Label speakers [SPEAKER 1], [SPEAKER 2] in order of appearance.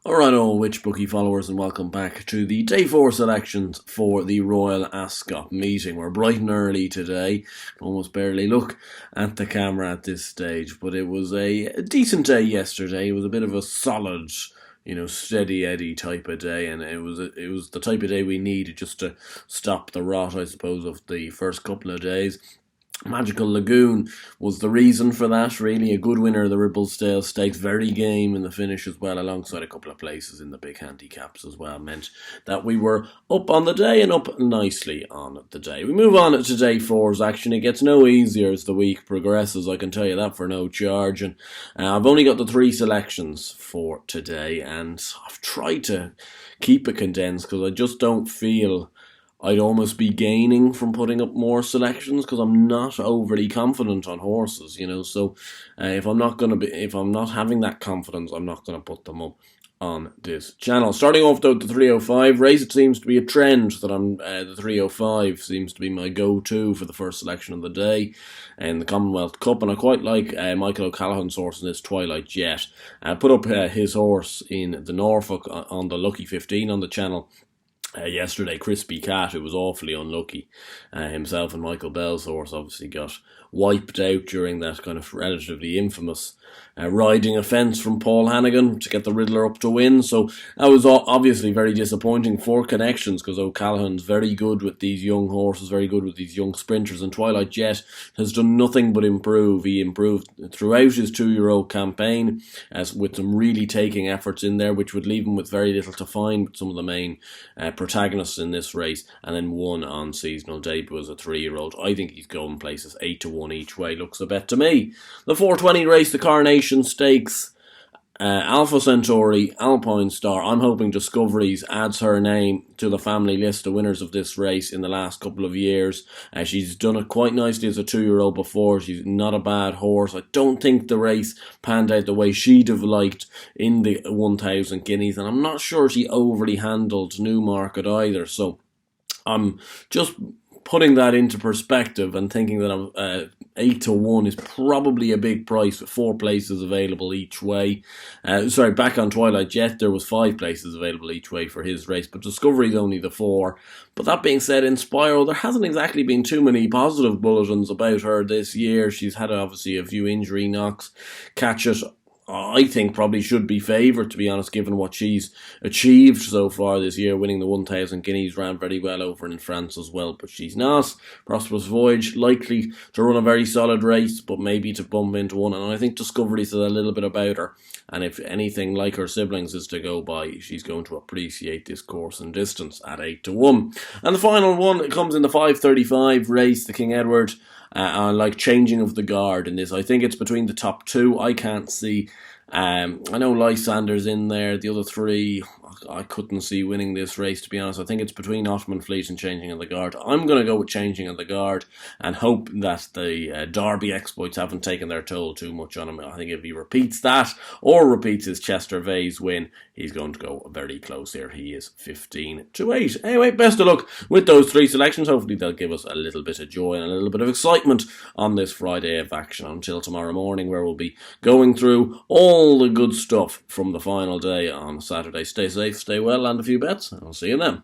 [SPEAKER 1] Alright, all Which Bookie followers, and welcome back to the Day 4 selections for the Royal Ascot meeting. We're bright and early today, almost barely look at the camera at this stage, but it was a decent day yesterday. It was a bit of a solid, steady Eddie type of day, and it was the type of day we needed just to stop the rot, I suppose, of the first couple of days. Magical Lagoon was the reason for that, really. A good winner of the Ribblesdale Stakes, very game in the finish as well, alongside a couple of places in the big handicaps as well, meant that we were up on the day and up nicely on the day. We move on to day 4's action. It gets no easier as the week progresses, I can tell you that for no charge, and I've only got the 3 selections for today, and I've tried to keep it condensed because I just don't feel I'd almost be gaining from putting up more selections because I'm not overly confident on horses, So if I'm not having that confidence, I'm not going to put them up on this channel. Starting off though, the 305 race, it seems to be a trend that the 305 seems to be my go-to for the first selection of the day in the Commonwealth Cup, and I quite like Michael O'Callaghan's horse in this Twilight Jet. I put up his horse in the Norfolk on the Lucky 15 on the channel. Yesterday, Crispy Cat, who was awfully unlucky, himself and Michael Bell's horse obviously got wiped out during that kind of relatively infamous riding offence from Paul Hannigan to get the Riddler up to win. So that was obviously very disappointing for Connections, because O'Callaghan's very good with these young horses, very good with these young sprinters, and Twilight Jet has done nothing but improve. He improved throughout his 2-year-old campaign, with some really taking efforts in there, which would leave him with very little to find with some of the main protagonists in this race, and then won on seasonal debut as a 3-year-old. I think he's going places 8-1 each way, looks a bet to me. The 420 race, the Coronation Stakes, Alpha Centauri, Alpine Star. I'm hoping Discoveries adds her name to the family list of winners of this race in the last couple of years. She's done it quite nicely as a 2-year-old before. She's not a bad horse. I don't think the race panned out the way she'd have liked in the 1,000 guineas, and I'm not sure she overly handled Newmarket either. So I'm just putting that into perspective and thinking that 8-1 is probably a big price with 4 places available each way. Back on Twilight Jet, there was 5 places available each way for his race, but Discovery's only the 4. But that being said, Inspiro, there hasn't exactly been too many positive bulletins about her this year. She's had obviously a few injury knocks. Catch It, I think, probably should be favoured, to be honest, given what she's achieved so far this year, winning the 1,000 guineas. Ran very well over in France as well, but she's not. Prosperous Voyage, likely to run a very solid race, but maybe to bump into one, and I think Discovery says a little bit about her, and if anything like her siblings is to go by, she's going to appreciate this course and distance at 8-1. And the final one, it comes in the 535 race, the King Edward. I like changing of the guard in this. I think it's between the top 2. I can't see. I know Lysander's in there. The other 3, I couldn't see winning this race, to be honest. I think it's between Ottoman Fleet and Changing of the Guard. I'm going to go with Changing of the Guard and hope that the Derby exploits haven't taken their toll too much on him. I think if he repeats that or repeats his Chester Vase win, he's going to go very close here. He is 15-8. Anyway, best of luck with those 3 selections. Hopefully they'll give us a little bit of joy and a little bit of excitement on this Friday of action until tomorrow morning, where we'll be going through all the good stuff from the final day on Saturday. Stay safe, stay well, and a few bets. I'll see you then.